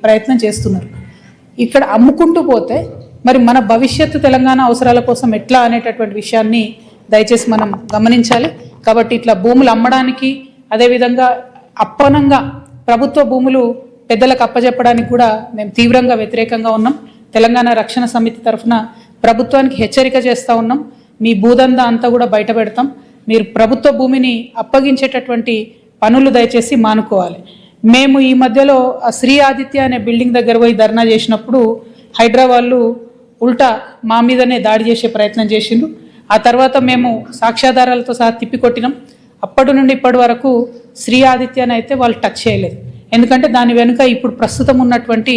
ప్రయత్నం చేస్తున్నారు. ఇక్కడ అమ్ముకుంటూ పోతే మరి మన భవిష్యత్తు తెలంగాణ అవసరాల కోసం ఎట్లా అనేటటువంటి విషయాన్ని దయచేసి మనం గమనించాలి. కాబట్టి ఇట్లా భూములు అమ్మడానికి, అదేవిధంగా అప్పనంగా ప్రభుత్వ భూములు పెద్దలకు అప్పజెప్పడానికి కూడా మేము తీవ్రంగా వ్యతిరేకంగా ఉన్నాం. తెలంగాణ రక్షణ సమితి తరఫున ప్రభుత్వానికి హెచ్చరిక చేస్తూ ఉన్నాం. మీ భూదందా అంతా కూడా బయట పెడతాం. మీరు ప్రభుత్వ భూమిని అప్పగించేటటువంటి పనులు దయచేసి మానుకోవాలి. మేము ఈ మధ్యలో శ్రీ ఆదిత్య అనే బిల్డింగ్ దగ్గర పోయి ధర్నా చేసినప్పుడు హైదరాబాద్లు ఉల్టా మా మీదనే దాడి చేసే ప్రయత్నం చేసిండ్రు. ఆ తర్వాత మేము సాక్ష్యాధారాలతో సహా తిప్పికొట్టినాం. అప్పటి నుండి ఇప్పటి వరకు శ్రీ ఆదిత్యని అయితే వాళ్ళు టచ్ చేయలేదు. ఎందుకంటే దాని వెనుక ఇప్పుడు ప్రస్తుతం ఉన్నటువంటి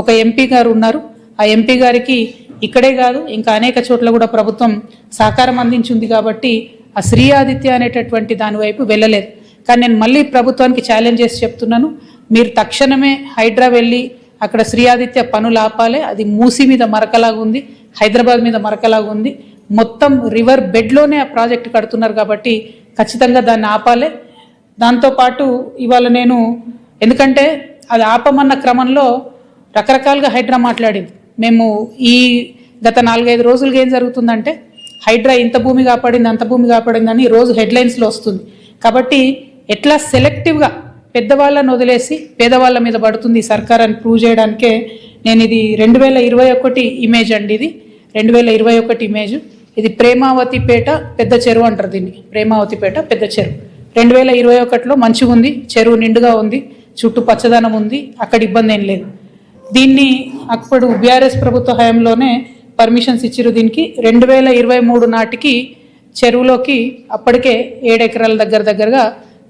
ఒక ఎంపీ గారు ఉన్నారు. ఆ ఎంపీ గారికి ఇక్కడే కాదు ఇంకా అనేక చోట్ల కూడా ప్రభుత్వం సహకారం అందించింది. కాబట్టి ఆ శ్రీ ఆదిత్య అనేటటువంటి దాని వైపు వెళ్ళలేదు. కానీ నేను మళ్ళీ ప్రభుత్వానికి ఛాలెంజ్ చేసి చెప్తున్నాను, మీరు తక్షణమే హైడ్రా వెళ్ళి అక్కడ శ్రీ ఆదిత్య పనులు ఆపాలి. అది మూసి మీద మరకలాగా ఉంది, హైదరాబాద్ మీద మరకలాగా ఉంది. మొత్తం రివర్ బెడ్లోనే ఆ ప్రాజెక్ట్ కడుతున్నారు కాబట్టి ఖచ్చితంగా దాన్ని ఆపాలి. దాంతోపాటు ఇవాళ నేను ఎందుకంటే అది ఆపమన్న క్రమంలో రకరకాలుగా హైడ్రా మాట్లాడింది. మేము ఈ గత 4-5 రోజులుగా ఏం జరుగుతుందంటే హైడ్రా ఇంత భూమి కాపాడింది, అంత భూమి కాపాడిందని రోజు హెడ్లైన్స్లో వస్తుంది. కాబట్టి ఎట్లా సెలెక్టివ్గా పెద్దవాళ్ళని వదిలేసి పేదవాళ్ళ మీద పడుతుంది సర్కార్ అని ప్రూవ్ చేయడానికే నేను ఇది 2021 ఇమేజ్ అండి. ఇది 2021 ఇమేజ్. ఇది ప్రేమావతిపేట పెద్ద చెరువు అంటారు దీన్ని. ప్రేమావతిపేట పెద్ద చెరువు 2021లో మంచిగా ఉంది, చెరువు నిండుగా ఉంది, చుట్టూ పచ్చదనం ఉంది, అక్కడ ఇబ్బంది ఏం లేదు. దీన్ని అప్పుడు బీఆర్ఎస్ ప్రభుత్వ హయాంలోనే పర్మిషన్స్ ఇచ్చిరు. దీనికి 2023 నాటికి చెరువులోకి అప్పటికే 7 ఎకరాల దగ్గరగా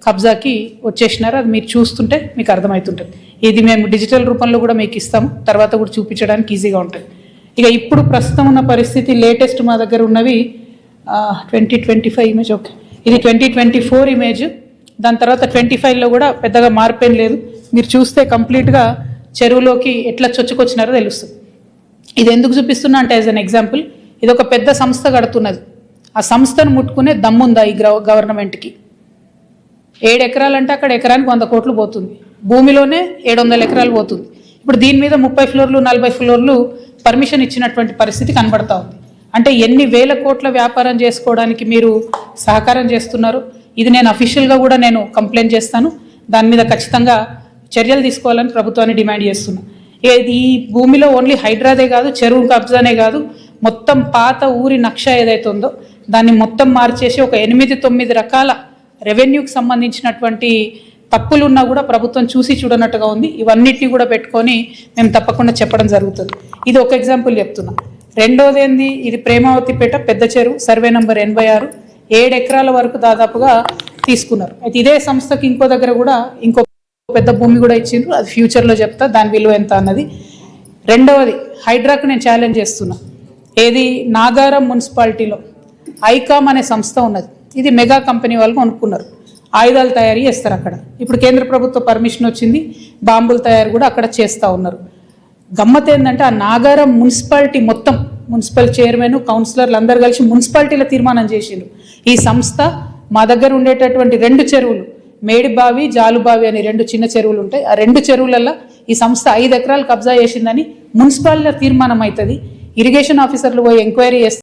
కబ్జాకి వచ్చేసినారు. అది మీరు చూస్తుంటే మీకు అర్థమవుతుంటుంది. ఇది మేము డిజిటల్ రూపంలో కూడా మీకు ఇస్తాము, తర్వాత కూడా చూపించడానికి ఈజీగా ఉంటుంది. ఇక ఇప్పుడు ప్రస్తుతం ఉన్న పరిస్థితి లేటెస్ట్ మా దగ్గర ఉన్నవి 2025 ఇమేజ్. ఓకే, ఇది 2024 ఇమేజ్. దాని తర్వాత 25లో కూడా పెద్దగా మార్పేం లేదు. మీరు చూస్తే కంప్లీట్గా చెరువులోకి ఎట్లా చొచ్చుకొచ్చినారో తెలుస్తుంది. ఇది ఎందుకు చూపిస్తున్నా అంటే యాజ్ అన్ ఎగ్జాంపుల్, ఇది ఒక పెద్ద సంస్థ కడుతున్నది. ఆ సంస్థను ముట్టుకునే దమ్ముందా ఈ గవర్నమెంట్కి? 7 ఎకరాలంటే అక్కడ ఎకరానికి 100 కోట్లు పోతుంది. భూమిలోనే 700 ఎకరాలు పోతుంది. ఇప్పుడు దీని మీద 30 ఫ్లోర్లు 40 ఫ్లోర్లు పర్మిషన్ ఇచ్చినటువంటి పరిస్థితి కనబడతా ఉంది. అంటే ఎన్ని వేల కోట్ల వ్యాపారం చేసుకోవడానికి మీరు సహకారం చేస్తున్నారు. ఇది నేను అఫీషియల్గా కూడా నేను కంప్లైంట్ చేస్తాను. దాని మీద ఖచ్చితంగా చర్యలు తీసుకోవాలని ప్రభుత్వాన్ని డిమాండ్ చేస్తున్నా. ఈ భూమిలో ఓన్లీ హైడ్రాదే కాదు, చెరువు కబ్జానే కాదు, మొత్తం పాత ఊరి నక్ష ఏదైతే ఉందో దాన్ని మొత్తం మార్చేసి ఒక 8-9 రకాల రెవెన్యూకి సంబంధించినటువంటి తప్పులున్నా కూడా ప్రభుత్వం చూసి చూడనట్టుగా ఉంది. ఇవన్నిటిని కూడా పెట్టుకొని మేము తప్పకుండా చెప్పడం జరుగుతుంది. ఇది ఒక ఎగ్జాంపుల్ చెప్తున్నా. రెండోది ఏంది, ఇది ప్రేమావతిపేట పెద్ద చెరువు, సర్వే నంబర్ 86, 7 ఎకరాల వరకు దాదాపుగా తీసుకున్నారు. అయితే ఇదే సంస్థకి ఇంకో దగ్గర కూడా ఇంకో పెద్ద భూమి కూడా ఇచ్చిండ్రు. అది ఫ్యూచర్లో చెప్తా దాని విలువ ఎంత అన్నది. రెండవది హైడ్రాకు నేను ఛాలెంజ్ చేస్తున్నా. ఏది నాగారం మున్సిపాలిటీలో ఐకామ్ అనే సంస్థ ఉన్నది. ఇది మెగా కంపెనీ వాళ్ళు కొనుక్కున్నారు. ఆయుధాలు తయారీ చేస్తారు అక్కడ. ఇప్పుడు కేంద్ర ప్రభుత్వ పర్మిషన్ వచ్చింది, బాంబుల తయారు కూడా అక్కడ చేస్తూ ఉన్నారు. గమ్మత్ ఏంటంటే ఆ నాగారం మున్సిపాలిటీ మొత్తం మున్సిపల్ చైర్మన్, కౌన్సిలర్లు అందరు కలిసి మున్సిపాలిటీలో తీర్మానం చేసిండ్రు. ఈ సంస్థ మా దగ్గర ఉండేటటువంటి 2 చెరువులు, మేడిబావి, జాలుబావి అని 2 చిన్న చెరువులు ఉంటాయి. ఆ 2 చెరువులలో ఈ సంస్థ 5 ఎకరాలు కబ్జా చేసిందని మున్సిపాలిటీలో తీర్మానం అవుతుంది. ఇరిగేషన్ ఆఫీసర్లు పోయి ఎంక్వైరీ చేస్తారు.